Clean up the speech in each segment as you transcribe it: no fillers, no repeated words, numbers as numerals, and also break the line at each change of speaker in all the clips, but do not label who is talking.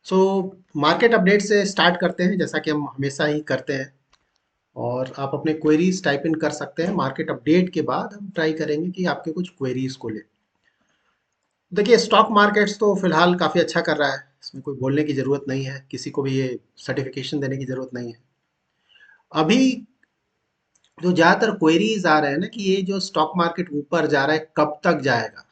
So market update से start करते हैं जैसा कि हम हमेशा ही करते हैं। और आप अपने क्वेरीज टाइप इन कर सकते हैं। मार्केट अपडेट के बाद हम ट्राई करेंगे कि आपके कुछ क्वेरीज को ले। देखिए, स्टॉक मार्केट्स तो फिलहाल काफ़ी अच्छा कर रहा है। इसमें कोई बोलने की ज़रूरत नहीं है, किसी को भी ये सर्टिफिकेशन देने की ज़रूरत नहीं है। अभी जो ज़्यादातर क्वेरीज आ रहे हैं ना कि ये जो स्टॉक मार्केट ऊपर जा रहा है कब तक जाएगा।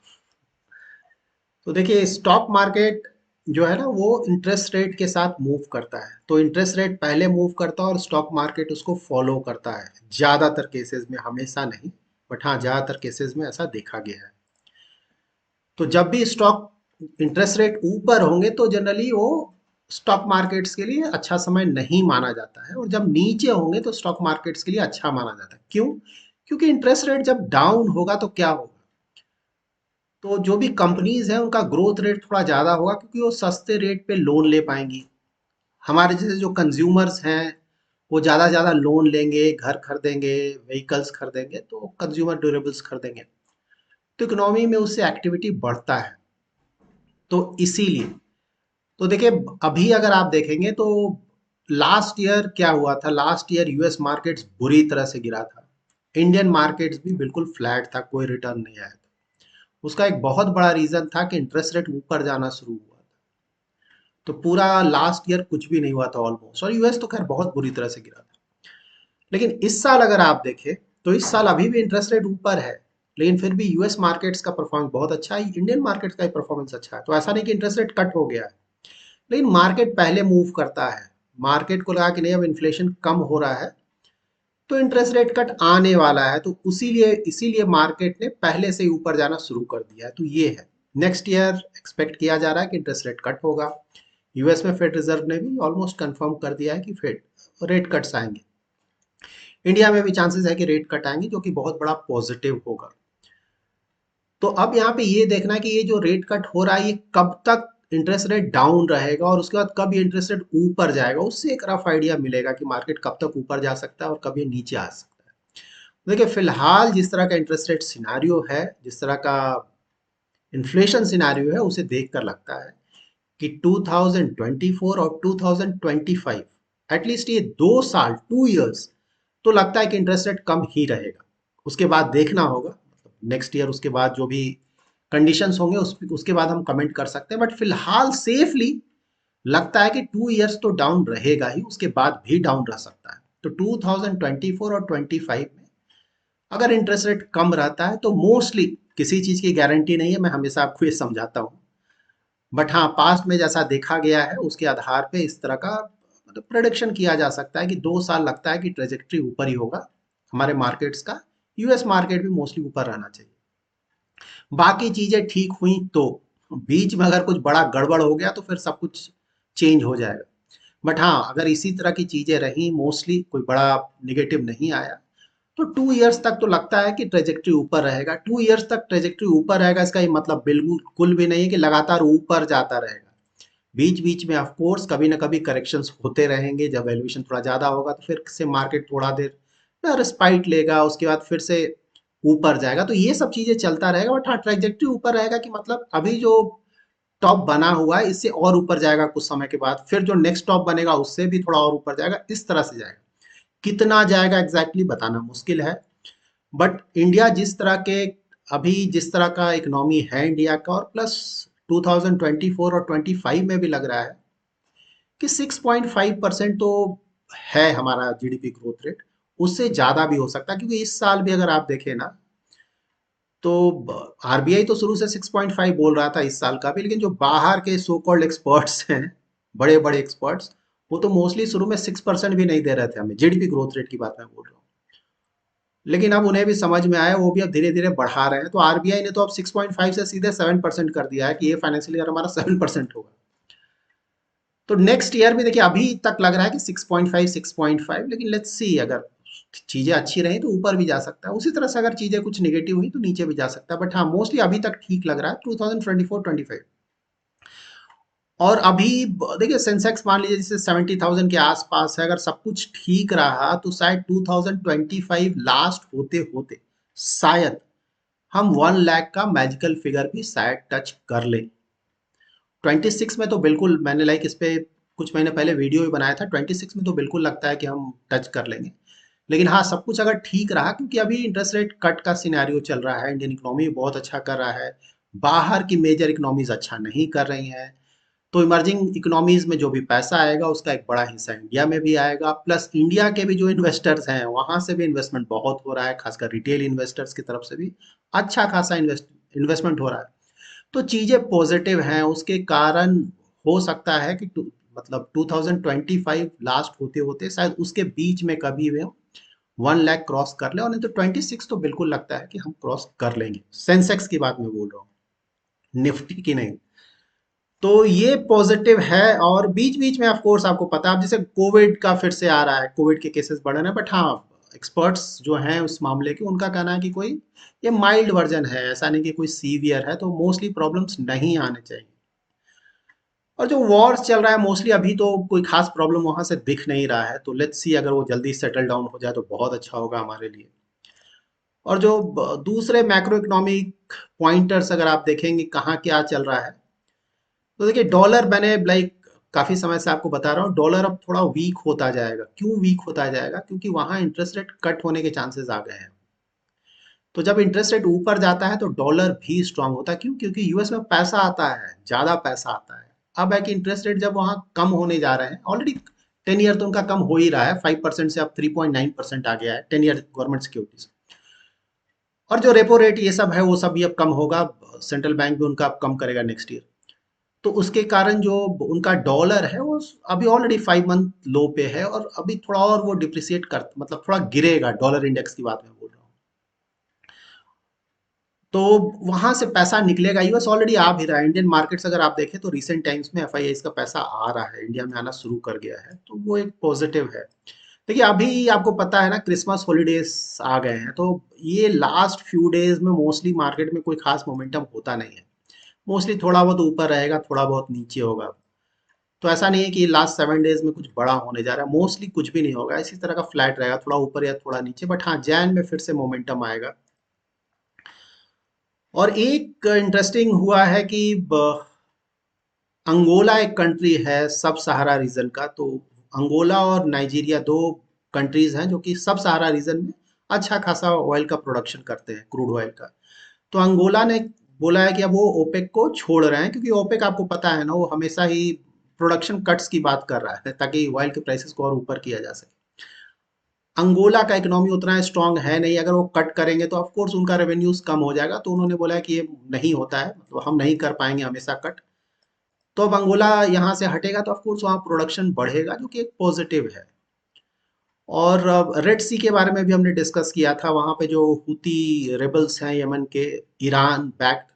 तो देखिए, स्टॉक मार्केट जो है ना वो इंटरेस्ट रेट के साथ मूव करता है। तो इंटरेस्ट रेट पहले मूव करता है और स्टॉक मार्केट उसको फॉलो करता है। ज़्यादातर केसेस में, हमेशा नहीं, बट हाँ ज़्यादातर केसेस में ऐसा देखा गया है। तो जब भी स्टॉक इंटरेस्ट रेट ऊपर होंगे तो जनरली वो स्टॉक मार्केट्स के लिए अच्छा समय नहीं माना जाता है, और जब नीचे होंगे तो स्टॉक मार्केट्स के लिए अच्छा माना जाता है। क्यों? क्योंकि इंटरेस्ट रेट जब डाउन होगा तो क्या होगा, तो जो भी कंपनीज हैं उनका ग्रोथ रेट थोड़ा ज़्यादा होगा, क्योंकि वो सस्ते रेट पे लोन ले पाएंगी। हमारे जैसे जो कंज्यूमर्स हैं वो ज़्यादा ज़्यादा लोन लेंगे, घर खरीदेंगे, व्हीकल्स खरीदेंगे, तो कंज्यूमर ड्यूरेबल्स खरीदेंगे। तो इकोनॉमी में उससे एक्टिविटी बढ़ता है। तो इसीलिए, तो देखिए, अभी अगर आप देखेंगे तो लास्ट ईयर क्या हुआ था। लास्ट ईयर यूएस मार्केट्स बुरी तरह से गिरा था। इंडियन मार्केट्स भी बिल्कुल फ्लैट था, कोई रिटर्न नहीं आया था। उसका एक बहुत बड़ा रीजन था कि इंटरेस्ट रेट ऊपर जाना शुरू हुआ। तो पूरा लास्ट ईयर कुछ भी नहीं हुआ था ऑलमोस्ट, और यूएस तो खैर बहुत बुरी तरह से गिरा था। लेकिन इस साल अगर आप देखें तो इस साल अभी भी इंटरेस्ट रेट ऊपर है, लेकिन फिर भी यूएस मार्केट्स का परफॉर्मेंस बहुत अच्छा है, इंडियन मार्केट्स का परफॉर्मेंस अच्छा है। तो ऐसा नहीं कि इंटरेस्ट रेट कट हो गया है, लेकिन मार्केट पहले मूव करता है। मार्केट को लगा कि नहीं, अब इन्फ्लेशन कम हो रहा है तो इंटरेस्ट रेट कट आने वाला है, तो उसीलिए इसीलिए मार्केट ने पहले से ही ऊपर जाना शुरू कर दिया है। तो ये है, नेक्स्ट ईयर एक्सपेक्ट किया जा रहा है कि इंटरेस्ट रेट कट होगा। यूएस में फेड रिजर्व ने भी ऑलमोस्ट कंफर्म कर दिया है कि फेड रेट कट्स आएंगे। इंडिया में भी चांसेस है कि रेट कट आएंगे, जो कि बहुत बड़ा पॉजिटिव होगा। तो अब यहाँ पे ये देखना है कि ये जो रेट कट हो रहा है ये कब तक इंटरेस्ट रेट डाउन रहेगा, और उसके बाद कब ये इंटरेस्ट रेट ऊपर जाएगा। उससे एक रफ आइडिया मिलेगा कि मार्केट कब तक ऊपर जा सकता है और कब ये नीचे आ सकता है। देखिए, फिलहाल जिस तरह का इंटरेस्ट रेट सिनारियो है, जिस तरह का इन्फ्लेशन सिनारियो है, उसे देखकर लगता है कि 2024 और 2025, एटलीस्ट ये 2 साल, 2 इयर्स, तो लगता है कि इंटरेस्ट रेट कम ही रहेगा। उसके बाद देखना होगा, नेक्स्ट ईयर उसके बाद जो भी कंडीशंस होंगे उसके बाद हम कमेंट कर सकते हैं। बट फिलहाल सेफली लगता है कि 2 इयर्स तो डाउन रहेगा ही, उसके बाद भी डाउन रह सकता है। तो 2024 और 25 में अगर इंटरेस्ट रेट कम रहता है तो मोस्टली, किसी चीज़ की गारंटी नहीं है, मैं हमेशा आपको ये समझाता हूँ, बट हाँ पास्ट में जैसा देखा गया है उसके आधार पे इस तरह का मतलब प्रोडिक्शन किया जा सकता है कि 2 साल लगता है कि ट्रेजेक्ट्री ऊपर ही होगा हमारे मार्केट्स का। यूएस मार्केट भी मोस्टली ऊपर रहना चाहिए। बाकी चीजें ठीक हुई तो, बीच में अगर कुछ बड़ा गड़बड़ हो गया तो फिर सब कुछ चेंज हो जाएगा। बट हाँ, अगर इसी तरह की चीजें रही, मोस्टली कोई बड़ा निगेटिव नहीं आया, तो 2 इयर्स तक तो लगता है कि ट्रेजेक्ट्री ऊपर रहेगा। 2 इयर्स तक ट्रेजेक्ट्री ऊपर रहेगा, इसका ये मतलब बिल्कुल भी नहीं है कि लगातार ऊपर जाता रहेगा। बीच बीच में ऑफ कोर्स कभी ना कभी करेक्शंस होते रहेंगे। जब वैल्यूएशन थोड़ा ज़्यादा होगा तो फिर से मार्केट थोड़ा देर रिस्पाइट लेगा, उसके बाद फिर से ऊपर जाएगा। तो ये सब चीज़ें चलता रहेगा, बट हाँ ट्रैजेक्टरी ऊपर रहेगा कि मतलब अभी जो टॉप बना हुआ है इससे और ऊपर जाएगा कुछ समय के बाद, फिर जो नेक्स्ट टॉप बनेगा उससे भी थोड़ा और ऊपर जाएगा, इस तरह से जाएगा। कितना जाएगा एग्जैक्टली बताना मुश्किल है। बट इंडिया जिस तरह के, अभी जिस तरह का इकोनॉमी है इंडिया का, और प्लस 2024 और 25 में भी लग रहा है कि 6.5% तो है हमारा जीडीपी ग्रोथ रेट। उससे ज़्यादा भी हो सकता है, क्योंकि इस साल भी अगर आप देखें ना तो आरबीआई तो शुरू से 6.5 बोल रहा था इस साल का भी, लेकिन जो बाहर के सो कॉल्ड एक्सपर्ट्स हैं, बड़े बड़े एक्सपर्ट्स, वो तो मोस्टली शुरू में 6% भी नहीं दे रहे थे हमें, जीडीपी ग्रोथ रेट की बात मैं बोल रहा हूँ। लेकिन अब उन्हें भी समझ में आया, वो भी अब धीरे धीरे बढ़ा रहे हैं। तो आरबीआई ने तो अब 6.5 से सीधे 7% कर दिया है कि ये फाइनेंशियल ईयर हमारा 7% होगा। तो नेक्स्ट ईयर भी देखिए, अभी तक लग रहा है कि 6.5 6.5, लेकिन लेट्स सी, अगर चीजें अच्छी रही तो ऊपर भी जा सकता है। उसी तरह से अगर चीजें कुछ नेगेटिव हुई तो नीचे भी जा सकता है। बट हाँ मोस्टली अभी तक ठीक लग रहा है 2024-25। और अभी देखिए, सेंसेक्स मान लीजिए जैसे 70,000 के आसपास है, अगर सब कुछ ठीक रहा तो शायद 2025 लास्ट होते होते शायद हम 1 लाख का मैजिकल फिगर भी शायद टच कर ले। 26 में तो बिल्कुल मैंने लाइक इस पे कुछ महीने पहले वीडियो भी बनाया था। 26 में तो बिल्कुल लगता है कि हम टच कर लेंगे। लेकिन हाँ, सब कुछ अगर ठीक रहा, क्योंकि अभी इंटरेस्ट रेट कट का सिनेरियो चल रहा है, इंडियन इकोनॉमी बहुत अच्छा कर रहा है, बाहर की मेजर इकोनॉमीज अच्छा नहीं कर रही हैं, तो इमर्जिंग इकोनॉमीज में जो भी पैसा आएगा उसका एक बड़ा हिस्सा इंडिया में भी आएगा, प्लस इंडिया के भी जो इन्वेस्टर्स हैं वहां से भी इन्वेस्टमेंट बहुत हो रहा है, खासकर रिटेल इन्वेस्टर्स की तरफ से भी अच्छा खासा इन्वेस्टमेंट हो रहा है। तो चीजें पॉजिटिव हैं, उसके कारण हो सकता है कि मतलब 2025 लास्ट होते होते शायद उसके बीच में कभी वे 1 लाख क्रॉस कर ले, और नहीं तो 26 तो बिल्कुल लगता है कि हम क्रॉस कर लेंगे। सेंसेक्स की बात मैं बोल रहा हूँ, निफ्टी की नहीं। तो ये पॉजिटिव है। और बीच बीच में ऑफ कोर्स आपको पता है, अब जैसे कोविड का फिर से आ रहा है, कोविड के केसेस बढ़ रहे हैं, बट हाँ, एक्सपर्ट्स जो हैं उस मामले के, उनका कहना है कि कोई ये माइल्ड वर्जन है, ऐसा नहीं कि कोई सीवियर है, तो मोस्टली प्रॉब्लम्स नहीं आने चाहिए। और जो वॉर्स चल रहा है मोस्टली अभी तो कोई खास प्रॉब्लम वहां से दिख नहीं रहा है, तो लेट्स सी, अगर वो जल्दी सेटल डाउन हो जाए तो बहुत अच्छा होगा हमारे लिए। और जो दूसरे मैक्रो इकोनॉमिक पॉइंटर्स अगर आप देखेंगे कहाँ क्या चल रहा है, तो देखिए डॉलर, मैंने लाइक काफी समय से आपको बता रहा हूँ, डॉलर अब थोड़ा वीक होता जाएगा। क्यों वीक होता जाएगा? क्योंकि वहां इंटरेस्ट रेट कट होने के चांसेस आ गए हैं। तो जब इंटरेस्ट रेट ऊपर जाता है तो डॉलर भी स्ट्रांग होता है। क्यों? क्योंकि यूएस में पैसा आता है, ज्यादा पैसा आता है। अब है कि इंटरेस्ट रेट जब वहां कम होने जा रहे हैं, ऑलरेडी 10 ईयर तो उनका कम हो ही रहा है, 5% से अब 3.9% आ गया है 10 ईयर गवर्नमेंट सिक्योरिटीज। और जो रेपो रेट ये सब है वो सब भी अब कम होगा, सेंट्रल बैंक भी उनका अब कम करेगा नेक्स्ट ईयर। तो उसके कारण जो उनका डॉलर है वो अभी ऑलरेडी 5 मंथ लो पे है, और अभी थोड़ा और वो डिप्रिसिएट कर, मतलब थोड़ा गिरेगा, डॉलर इंडेक्स की बात मैं बोल रहा हूँ। तो वहां से पैसा निकलेगा, यूएस ऑलरेडी आ भी रहा है। इंडियन मार्केट्स अगर आप देखें तो रिसेंट टाइम्स में एफआईआई का पैसा आ रहा है, इंडिया में आना शुरू कर गया है, तो वो एक पॉजिटिव है। देखिए अभी आपको पता है ना, क्रिसमस हॉलीडेज आ गए हैं, तो ये लास्ट फ्यू डेज में मोस्टली मार्केट में कोई खास मोमेंटम होता नहीं है। मोस्टली थोड़ा बहुत ऊपर रहेगा, थोड़ा बहुत नीचे होगा। तो ऐसा नहीं है कि लास्ट 7 डेज में कुछ बड़ा होने जा रहा है, मोस्टली कुछ भी नहीं होगा, इसी तरह का फ्लैट रहेगा, थोड़ा ऊपर या थोड़ा नीचे। बट हाँ, जैन में फिर से मोमेंटम आएगा। और एक इंटरेस्टिंग हुआ है कि अंगोला एक कंट्री है सब सहारा रीजन का, तो अंगोला और नाइजीरिया दो कंट्रीज हैं जो कि सब सहारा रीजन में अच्छा खासा ऑयल का प्रोडक्शन करते हैं, क्रूड ऑयल का। तो अंगोला ने बोला है कि अब वो ओपेक को छोड़ रहे हैं, क्योंकि ओपेक आपको पता है ना, वो हमेशा ही प्रोडक्शन कट्स की बात कर रहा है ताकि ऑयल के प्राइसेस को और ऊपर किया जा सके। अंगोला का इकोनॉमी उतना स्ट्रांग है नहीं, अगर वो कट करेंगे तो ऑफ कोर्स उनका रेवेन्यूज कम हो जाएगा, तो उन्होंने बोला है कि ये नहीं होता है, मतलब हम नहीं कर पाएंगे हमेशा कट। तो अब अंगोला यहाँ से हटेगा तो ऑफ कोर्स वहाँ प्रोडक्शन बढ़ेगा, जो कि एक पॉजिटिव है। और रेड सी के बारे में भी हमने डिस्कस किया था, वहाँ पे जो हुती रेबल्स हैं यमन के, ईरान बैक्ड,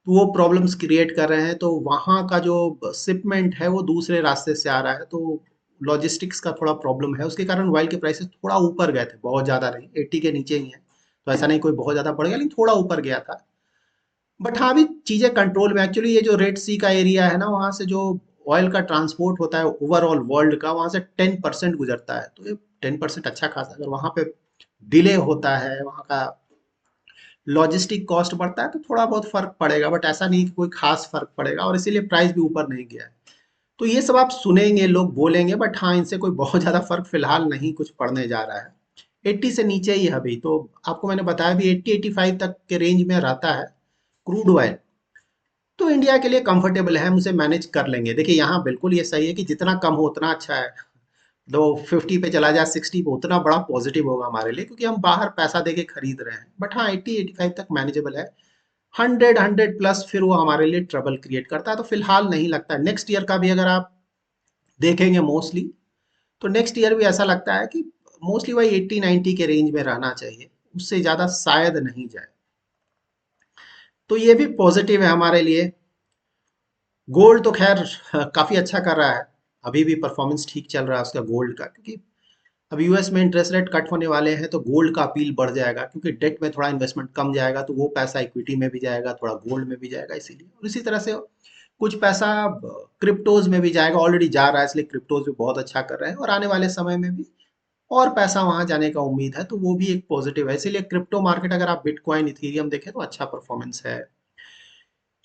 तो वो प्रॉब्लम्स क्रिएट कर रहे हैं, तो वहाँ का जो शिपमेंट है वो दूसरे रास्ते से आ रहा है, तो लॉजिस्टिक्स का थोड़ा प्रॉब्लम है, उसके कारण ऑयल के प्राइसेस थोड़ा ऊपर गए थे, बहुत ज़्यादा नहीं, 80 के नीचे ही है। तो ऐसा नहीं कोई बहुत ज़्यादा बढ़ गया, लेकिन थोड़ा ऊपर गया था। बट हाँ, अभी चीज़ें कंट्रोल में। एक्चुअली ये जो रेड सी का एरिया है ना, वहाँ से जो ऑयल का ट्रांसपोर्ट होता है ओवरऑल वर्ल्ड का, वहाँ से 10% गुजरता है, तो ये 10% अच्छा खासा। अगर वहाँ पे डिले होता है, वहाँ का लॉजिस्टिक कॉस्ट बढ़ता है, तो थोड़ा बहुत फर्क पड़ेगा, बट ऐसा नहीं कि कोई खास फर्क पड़ेगा, और इसीलिए प्राइस भी ऊपर नहीं गया है। तो ये सब आप सुनेंगे, लोग बोलेंगे, बट हाँ, इनसे कोई बहुत ज़्यादा फर्क फिलहाल नहीं कुछ पड़ने जा रहा है। 80 से नीचे ही है अभी, तो आपको मैंने बताया भी 80-85 तक के रेंज में रहता है क्रूड ऑयल। तो इंडिया के लिए कंफर्टेबल है, हम उसे मैनेज कर लेंगे। देखिए यहाँ बिल्कुल ये सही है कि जितना कम हो उतना अच्छा है। तो 50 पे चला जाए, 60 पे, उतना बड़ा पॉजिटिव होगा हमारे लिए, क्योंकि हम बाहर पैसा दे के खरीद रहे हैं। बट हाँ, 80-85 तक मैनेजेबल है। 100 प्लस फिर वो हमारे लिए ट्रबल क्रिएट करता है, तो फिलहाल नहीं लगता है। नेक्स्ट ईयर का भी अगर आप देखेंगे मोस्टली, तो नेक्स्ट ईयर भी ऐसा लगता है कि मोस्टली वही 80-90 के रेंज में रहना चाहिए, उससे ज़्यादा शायद नहीं जाए। तो ये भी पॉजिटिव है हमारे लिए। गोल्ड तो खैर काफ़ी अच्छा कर रहा है, अभी भी परफॉर्मेंस ठीक चल रहा है उसका गोल्ड का, क्योंकि अब यूएस में इंटरेस्ट रेट कट होने वाले हैं, तो गोल्ड का अपील बढ़ जाएगा, क्योंकि डेट में थोड़ा इन्वेस्टमेंट कम जाएगा, तो वो पैसा इक्विटी में भी जाएगा, थोड़ा गोल्ड में भी जाएगा, इसीलिए। और इसी तरह से कुछ पैसा क्रिप्टोज में भी जाएगा, ऑलरेडी जा रहा है, इसलिए क्रिप्टोज भी बहुत अच्छा कर रहे हैं, और आने वाले समय में भी और पैसा वहां जाने का उम्मीद है, तो वो भी एक पॉजिटिव है। इसीलिए क्रिप्टो मार्केट अगर आप बिटकॉइन इथीरियम देखें तो अच्छा परफॉर्मेंस है।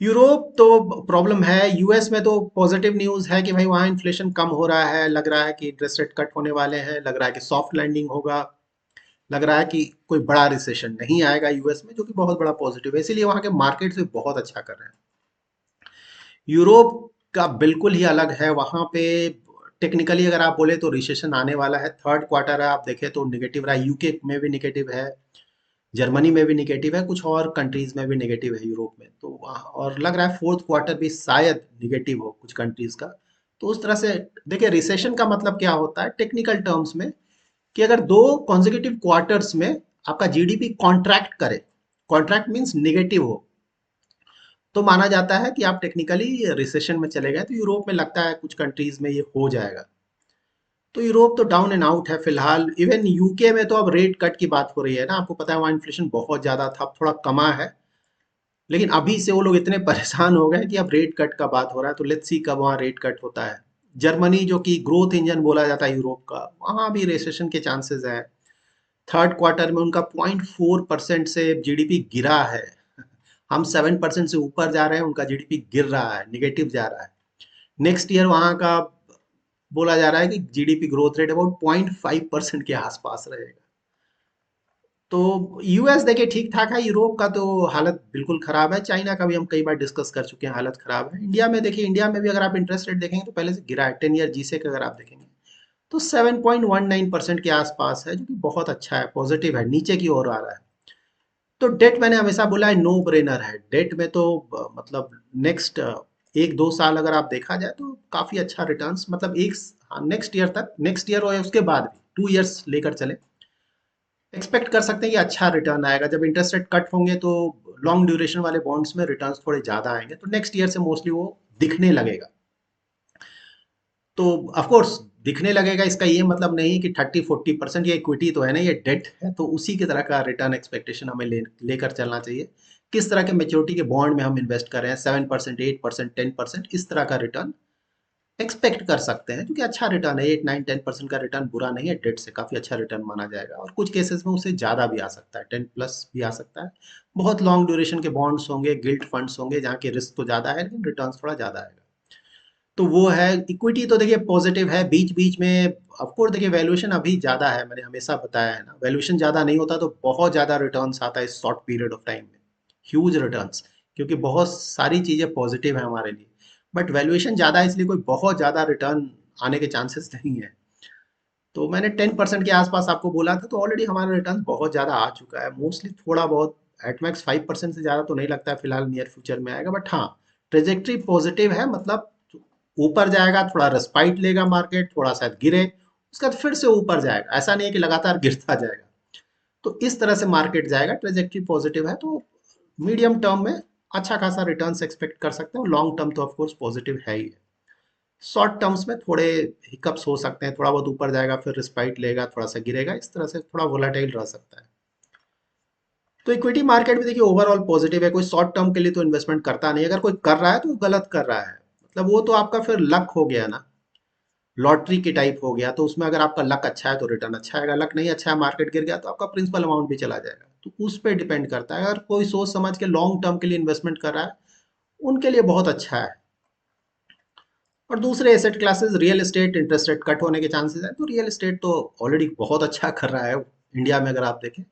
यूरोप तो प्रॉब्लम है। यूएस में तो पॉजिटिव न्यूज़ है कि भाई वहाँ इन्फ्लेशन कम हो रहा है, लग रहा है कि इंटरेस्ट रेट कट होने वाले हैं, लग रहा है कि सॉफ्ट लैंडिंग होगा, लग रहा है कि कोई बड़ा रिसेशन नहीं आएगा यूएस में, जो कि बहुत बड़ा पॉजिटिव है, इसीलिए वहाँ के मार्केट भी बहुत अच्छा कर रहे हैं। यूरोप का बिल्कुल ही अलग है। वहाँ पे टेक्निकली अगर आप बोले तो रिसेशन आने वाला है, थर्ड क्वार्टर है, आप देखें तो निगेटिव रहा है, यूके में भी निगेटिव है, जर्मनी में भी निगेटिव है, कुछ और कंट्रीज में भी निगेटिव है यूरोप में, तो और लग रहा है फोर्थ क्वार्टर भी शायद निगेटिव हो कुछ कंट्रीज का। तो उस तरह से देखिए, रिसेशन का मतलब क्या होता है टेक्निकल टर्म्स में, कि अगर दो कॉन्जिक्यूटिव क्वार्टर्स में आपका जीडीपी कॉन्ट्रैक्ट करे, कॉन्ट्रैक्ट मीन्स निगेटिव हो, तो माना जाता है कि आप टेक्निकली रिसेशन में चले गए। तो यूरोप में लगता है कुछ कंट्रीज में ये हो जाएगा। तो यूरोप तो डाउन एंड आउट है फिलहाल। इवन यूके में तो अब रेट कट की बात हो रही है ना, आपको पता है वहाँ इन्फ्लेशन बहुत ज्यादा था, अब थोड़ा कमा है, लेकिन अभी से वो लोग इतने परेशान हो गए कि अब रेट कट का बात हो रहा है, तो लेट्स सी कब वहाँ रेट कट होता है। जर्मनी जो कि ग्रोथ इंजन बोला जाता है यूरोप का, वहाँ भी रिसेशन के चांसेस है। थर्ड क्वार्टर में उनका 0.4% से जीडीपी गिरा है। हम 7% से ऊपर जा रहे हैं, उनका जीडीपी गिर रहा है, निगेटिव जा रहा है। नेक्स्ट ईयर वहाँ का बोला जा रहा है कि जीडीपी ग्रोथ रेट अबाउट 0.5% के आसपास रहेगा। तो यूएस देखिए ठीक ठाक है, यूरोप का तो हालत बिल्कुल खराब है, चाइना का भी हम कई बार डिस्कस कर चुके हैं, हालत खराब है। इंडिया में देखिए, इंडिया में भी अगर आप इंटरेस्ट रेट देखेंगे तो पहले से गिरा है, 10 ईयर जीसे का अगर आप देखेंगे तो 7.19% के आसपास है, जो कि बहुत अच्छा है, पॉजिटिव है, नीचे की ओर आ रहा है। तो डेट मैंने हमेशा बोला है नो ब्रेनर है डेट में, तो मतलब नेक्स्ट 1-2 साल अगर आप देखा जाए तो काफी अच्छा रिटर्न्स, मतलब एक नेक्स्ट ईयर तक, नेक्स्ट ईयर और उसके बाद भी 2 इयर्स लेकर चले, एक्सपेक्ट कर सकते हैं कि अच्छा रिटर्न आएगा। जब इंटरेस्ट रेट कट होंगे तो लॉन्ग ड्यूरेशन वाले बॉन्ड्स में रिटर्न्स थोड़े ज्यादा आएंगे, तो नेक्स्ट ईयर से मोस्टली वो दिखने लगेगा। तो ऑफ कोर्स दिखने लगेगा, इसका ये मतलब नहीं कि 30-40%, ये इक्विटी तो है ना, ये डेट है, तो उसी की तरह का रिटर्न एक्सपेक्टेशन हमें लेकर चलना चाहिए। किस तरह के मेच्योरिटी के बॉन्ड में हम इन्वेस्ट कर रहे हैं, 7%, 8%, 10%, इस तरह का रिटर्न एक्सपेक्ट कर सकते हैं, क्योंकि अच्छा रिटर्न है, 8-9-10% का रिटर्न बुरा नहीं है, डेट से काफी अच्छा रिटर्न माना जाएगा, और कुछ केसेस में उससे ज्यादा भी आ सकता है, 10+ भी आ सकता है। बहुत लॉन्ग ड्यूरेशन के बॉन्ड्स होंगे, गिल्ट फंड्स होंगे, जहाँ की रिस्क तो ज्यादा है लेकिन रिटर्न थोड़ा ज्यादा आएगा। तो वो है। इक्विटी तो देखिए पॉजिटिव है, बीच बीच में ऑफ कोर्स देखिए वैल्यूएशन अभी ज्यादा है, मैंने हमेशा बताया है ना, वैल्यूएशन ज्यादा नहीं होता तो बहुत ज्यादा रिटर्न्स आता है इस शॉर्ट पीरियड ऑफ टाइम में, ह्यूज रिटर्न्स, क्योंकि बहुत सारी चीजें पॉजिटिव है हमारे लिए। बट वैल्यूएशन ज्यादा है, इसलिए कोई बहुत ज्यादा रिटर्न आने के चांसेस नहीं है। तो मैंने 10% के आसपास आपको बोला था, तो ऑलरेडी हमारा रिटर्न बहुत ज्यादा आ चुका है, मोस्टली थोड़ा बहुत एट मैक्स 5% से ज्यादा तो नहीं लगता है फिलहाल नियर फ्यूचर में आएगा, बट हाँ ट्रेजेक्ट्री पॉजिटिव है, मतलब ऊपर जाएगा, थोड़ा रेस्पाइट लेगा मार्केट, थोड़ा सा गिरे, उसके बाद फिर से ऊपर जाएगा, ऐसा नहीं है कि लगातार गिरता जाएगा। तो इस तरह से मार्केट जाएगा, ट्रेजेक्ट्री पॉजिटिव है, तो मीडियम टर्म में अच्छा खासा रिटर्न्स एक्सपेक्ट कर सकते हैं, और लॉन्ग टर्म तो ऑफ कोर्स पॉजिटिव है ही। शॉर्ट टर्म्स में थोड़े हिकअप्स हो सकते हैं, थोड़ा बहुत ऊपर जाएगा फिर रिस्पाइट लेगा, थोड़ा सा गिरेगा, इस तरह से थोड़ा वोलाटाइल रह सकता है। तो इक्विटी मार्केट भी देखिए ओवरऑल पॉजिटिव है, कोई शॉर्ट टर्म के लिए तो इन्वेस्टमेंट करता नहीं, अगर कोई कर रहा है तो वो गलत कर रहा है, मतलब वो तो आपका फिर लक हो गया ना, लॉटरी के टाइप हो गया, तो उसमें अगर आपका लक अच्छा है तो रिटर्न अच्छा आएगा, लक नहीं अच्छा है, मार्केट गिर गया, तो आपका प्रिंसिपल अमाउंट भी चला जाएगा। तो उस पर डिपेंड करता है, अगर कोई सोच समझ के लॉन्ग टर्म के लिए इन्वेस्टमेंट कर रहा है, उनके लिए बहुत अच्छा है। और दूसरे asset classes, real estate, interest rate cut होने के चांसेस है, तो रियल एस्टेट तो ऑलरेडी बहुत अच्छा कर रहा है इंडिया में अगर आप देखें,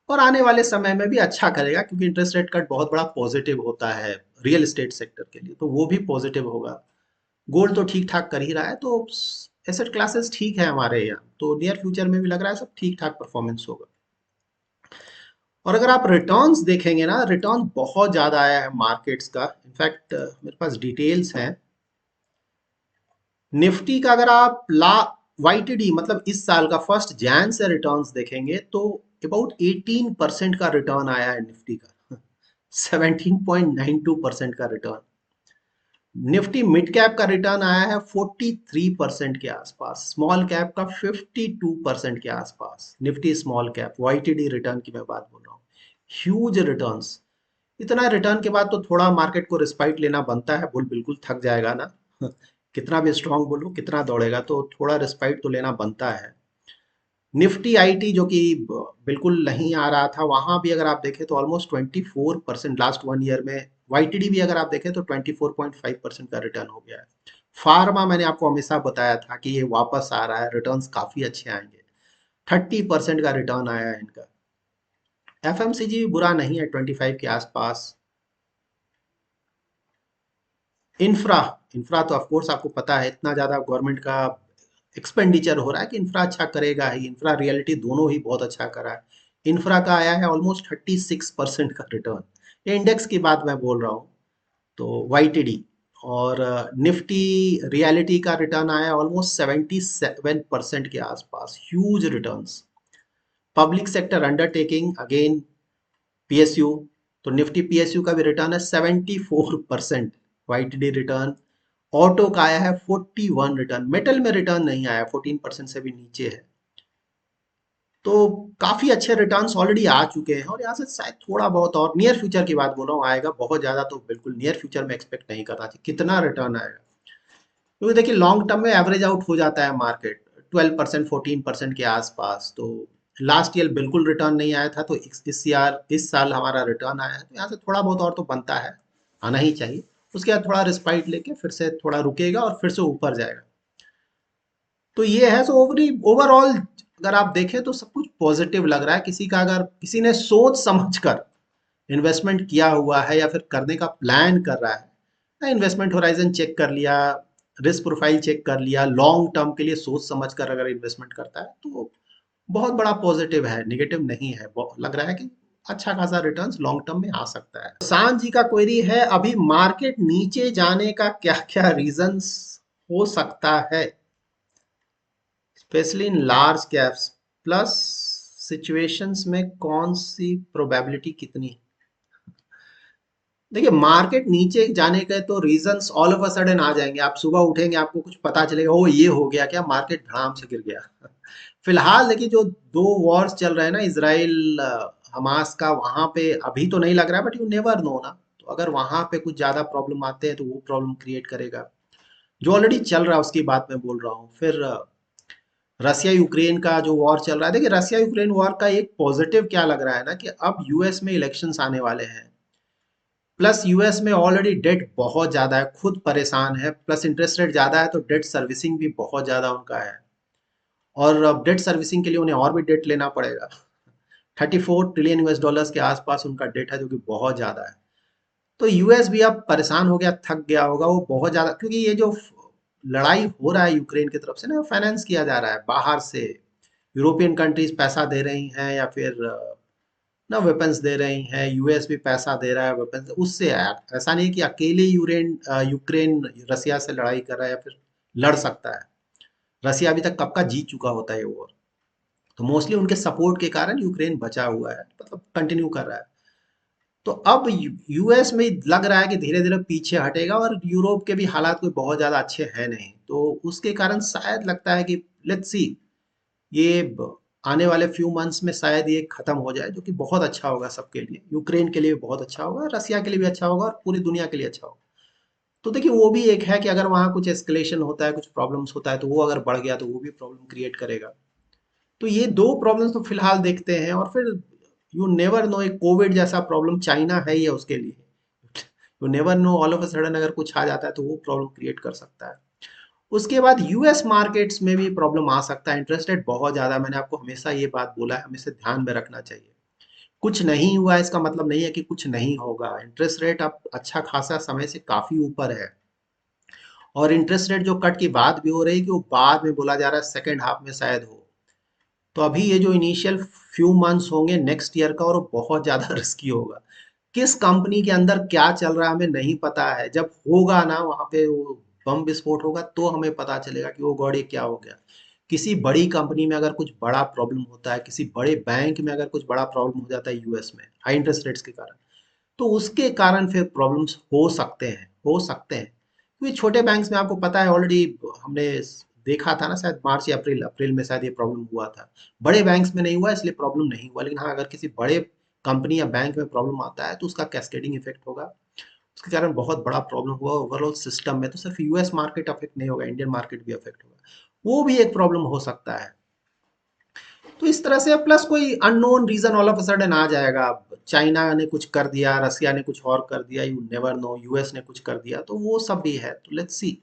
और आने वाले समय में भी अच्छा करेगा, क्योंकि इंटरेस्ट रेट कट बहुत बड़ा पॉजिटिव होता है रियल एस्टेट सेक्टर के लिए, तो वो भी पॉजिटिव होगा। गोल्ड तो ठीक ठाक कर ही रहा है, तो एसेट क्लासेस ठीक है हमारे यहाँ, तो नियर फ्यूचर में भी लग रहा है सब ठीक ठाक परफॉर्मेंस होगा। और अगर आप रिटर्न्स देखेंगे ना, रिटर्न बहुत ज़्यादा आया है मार्केट्स का, इनफैक्ट मेरे पास डिटेल्स हैं निफ्टी का। अगर आप ला वाईटीडी मतलब इस साल का फर्स्ट जैन से रिटर्न्स देखेंगे तो अबाउट 18% का रिटर्न आया है निफ्टी का, 17.92% का रिटर्न। निफ्टी मिड कैप का रिटर्न आया है 43% के आसपास, स्मॉल कैप का 52% के आसपास, Nifty small cap YTD return की मैं बात बोल रहा हूँ, ह्यूज रिटर्न्स। इतना रिटर्न के बाद तो थोड़ा मार्केट को रिस्पाइट लेना बनता है, बुल बिल्कुल थक जाएगा ना, कितना भी स्ट्रांग बोलो, कितना दौड़ेगा, तो थोड़ा रिस्पाइट तो लेना बनता है। निफ्टी आईटी जो कि बिल्कुल नहीं आ रहा था, वहां भी अगर आप देखें तो ऑलमोस्ट 24% लास्ट 1 ईयर में वाईटीडी भी अगर आप देखें तो 24.5% का रिटर्न हो गया है। फार्मा मैंने आपको हमेशा बताया था कि ये वापस आ रहा है, रिटर्न्स काफी अच्छे आएंगे। 30% का रिटर्न आया है इनका। एफएमसीजी भी बुरा नहीं है, 25 के आसपास। इंफ्रा इंफ्रा तो ऑफ कोर्स आपको पता है, इतना ज्यादा गवर्नमेंट का एक्सपेंडिचर हो रहा है कि इंफ्रा अच्छा करेगा ही। इंफ्रा रियलिटी दोनों ही बहुत अच्छा करा है। इंफ्रा का आया है ऑलमोस्ट 36% का रिटर्न। ये इंडेक्स की बात मैं बोल रहा हूँ। तो वाईटीडी और निफ्टी रियलिटी का रिटर्न आया ऑलमोस्ट 77% के आसपास, huge returns. Public sector undertaking again PSU, तो निफ्टी पीएसयू का भी रिटर्न है 74%। YTD return. ऑटो का आया है 41 रिटर्न। मेटल में रिटर्न नहीं आया, 14% से भी नीचे है। तो काफी अच्छे रिटर्न्स ऑलरेडी आ चुके हैं और यहाँ से शायद थोड़ा बहुत और नियर फ्यूचर की बात बोल रहा हूँ आएगा। बहुत ज्यादा तो बिल्कुल नियर फ्यूचर में एक्सपेक्ट नहीं करना चाहिए कितना रिटर्न आएगा, क्योंकि देखिए लॉन्ग टर्म में एवरेज आउट हो जाता है मार्केट 12% 14% के आसपास। तो लास्ट ईयर बिल्कुल रिटर्न नहीं आया था, तो इस साल हमारा रिटर्न आया है, तो यहाँ से थोड़ा बहुत और तो बनता है, आना ही चाहिए। उसके बाद थोड़ा रिस्पाइट लेके फिर से थोड़ा रुकेगा और फिर से ऊपर जाएगा। तो ये है। सो ओवरऑल अगर आप देखें तो सब कुछ पॉजिटिव लग रहा है। किसी का अगर किसी ने सोच समझ कर इन्वेस्टमेंट किया हुआ है या फिर करने का प्लान कर रहा है, इन्वेस्टमेंट होराइजन चेक कर लिया, रिस्क प्रोफाइल चेक कर लिया, लॉन्ग टर्म के लिए सोच समझ कर अगर इन्वेस्टमेंट करता है तो बहुत बड़ा पॉजिटिव है, निगेटिव नहीं है। लग रहा है कि अच्छा खासा रिटर्न्स लॉन्ग टर्म में आ सकता है। सांझ जी का क्वेरी है, अभी मार्केट नीचे जाने का क्या क्या रीजंस हो सकता है, specially in large caps, plus situations में कौन सी प्रोबेबिलिटी कितनी। देखिए मार्केट नीचे जाने के तो reasons all of a sudden आ जाएंगे। आप सुबह उठेंगे आपको कुछ पता चलेगा, ओ ये हो गया क्या, मार्केट धड़ाम से गिर गया। फिलहाल देखिए जो दो वॉर्स चल रहे हैं ना, इसराइल हमास का, वहां पे अभी तो नहीं लग रहा है, बट यू नेवर नो ना। तो अगर वहां पे कुछ ज्यादा प्रॉब्लम आते हैं तो वो प्रॉब्लम क्रिएट करेगा। जो ऑलरेडी चल रहा है उसकी बात मैं बोल रहा हूँ। फिर रसिया यूक्रेन का जो वॉर चल रहा है, देखिए रसिया यूक्रेन वॉर का एक पॉजिटिव क्या लग रहा है ना, कि अब यूएस में इलेक्शंस आने वाले हैं। प्लस यूएस में ऑलरेडी डेट बहुत ज्यादा है, खुद परेशान है, प्लस इंटरेस्ट रेट ज्यादा है, तो डेट सर्विसिंग भी बहुत ज्यादा उनका है। और अब डेट सर्विसिंग के लिए उन्हें और भी डेट लेना पड़ेगा। 34 ट्रिलियन यूएस डॉलर्स के आसपास उनका डेट है, जो कि बहुत ज्यादा है। तो यूएस भी अब परेशान हो गया, थक गया होगा वो बहुत ज्यादा, क्योंकि ये जो लड़ाई हो रहा है यूक्रेन की तरफ से ना, फाइनेंस किया जा रहा है बाहर से। यूरोपियन कंट्रीज पैसा दे रही हैं या फिर ना वेपन्स दे रही हैं, यूएस भी पैसा दे रहा है वेपन्स उससे। ऐसा नहीं कि अकेले यूक्रेन रसिया से लड़ाई कर रहा है या फिर लड़ सकता है। रसिया अभी तक कब का जीत चुका होता है ये वॉर। तो मोस्टली उनके सपोर्ट के कारण यूक्रेन बचा हुआ है, मतलब कंटिन्यू कर रहा है। तो अब यूएस में लग रहा है कि धीरे धीरे पीछे हटेगा, और यूरोप के भी हालात कोई बहुत ज्यादा अच्छे हैं नहीं, तो उसके कारण शायद लगता है कि लेट्स सी, ये आने वाले फ्यू मंथ्स में शायद ये खत्म हो जाए, जो कि बहुत अच्छा होगा सबके लिए। यूक्रेन के लिए बहुत अच्छा होगा, रसिया के लिए भी अच्छा होगा, और पूरी दुनिया के लिए अच्छा होगा। तो देखिए वो भी एक है कि अगर वहाँ कुछ एस्केलेशन होता है, कुछ प्रॉब्लम्स होता है, तो वो अगर बढ़ गया तो वो भी प्रॉब्लम क्रिएट करेगा। तो ये दो प्रॉब्लम्स तो फिलहाल देखते हैं। और फिर यू नेवर नो, एक कोविड जैसा प्रॉब्लम चाइना है ही है उसके लिए। You never know, all of a sudden अगर कुछ आ जाता है तो वो प्रॉब्लम क्रिएट कर सकता है। उसके बाद यूएस मार्केट्स में भी प्रॉब्लम आ सकता है। इंटरेस्ट रेट बहुत ज्यादा, मैंने आपको हमेशा ये बात बोला है, हमें इसे ध्यान में रखना चाहिए। कुछ नहीं हुआ इसका मतलब नहीं है कि कुछ नहीं होगा। इंटरेस्ट रेट अब अच्छा खासा समय से काफी ऊपर है, और इंटरेस्ट रेट जो कट की बात भी हो रही है कि वो बाद में बोला जा रहा है सेकेंड हाफ में शायद हो। तो अभी ये जो इनिशियल फ्यू मंथ्स होंगे नेक्स्ट ईयर का, और वो बहुत ज्यादा रिस्की होगा। किस कंपनी के अंदर क्या चल रहा है हमें नहीं पता है। जब होगा ना वहां पे वो बम विस्फोट होगा, तो हमें पता चलेगा कि वो गॉड ये क्या हो गया। किसी बड़ी कंपनी में अगर कुछ बड़ा प्रॉब्लम होता है, किसी बड़े बैंक में अगर कुछ बड़ा प्रॉब्लम हो जाता है यूएस में हाई इंटरेस्ट रेट्स के कारण, तो उसके कारण फिर प्रॉब्लम्स हो सकते हैं। क्योंकि छोटे बैंक्स में आपको पता है ऑलरेडी, हमने देखा था ना, शायद मार्च या अप्रैल अप्रैल में शायद ये प्रॉब्लम हुआ था। बड़े बैंक्स में नहीं हुआ इसलिए प्रॉब्लम नहीं हुआ, लेकिन हाँ अगर किसी बड़े कंपनी या बैंक में प्रॉब्लम आता है तो उसका कैस्केडिंग इफेक्ट होगा। उसके कारण बहुत बड़ा प्रॉब्लम हुआ ओवरऑल सिस्टम में। तो सिर्फ यूएस मार्केट अफेक्ट नहीं होगा, इंडियन मार्केट भी अफेक्ट होगा, वो भी एक प्रॉब्लम हो सकता है। तो इस तरह से प्लस कोई unknown reason all of a sudden आ जाएगा। चाइना ने कुछ कर दिया, रसिया ने कुछ और कर दिया, यू नेवर नो, यूएस ने कुछ कर दिया, तो वो सब भी है, तो लेट्स सी।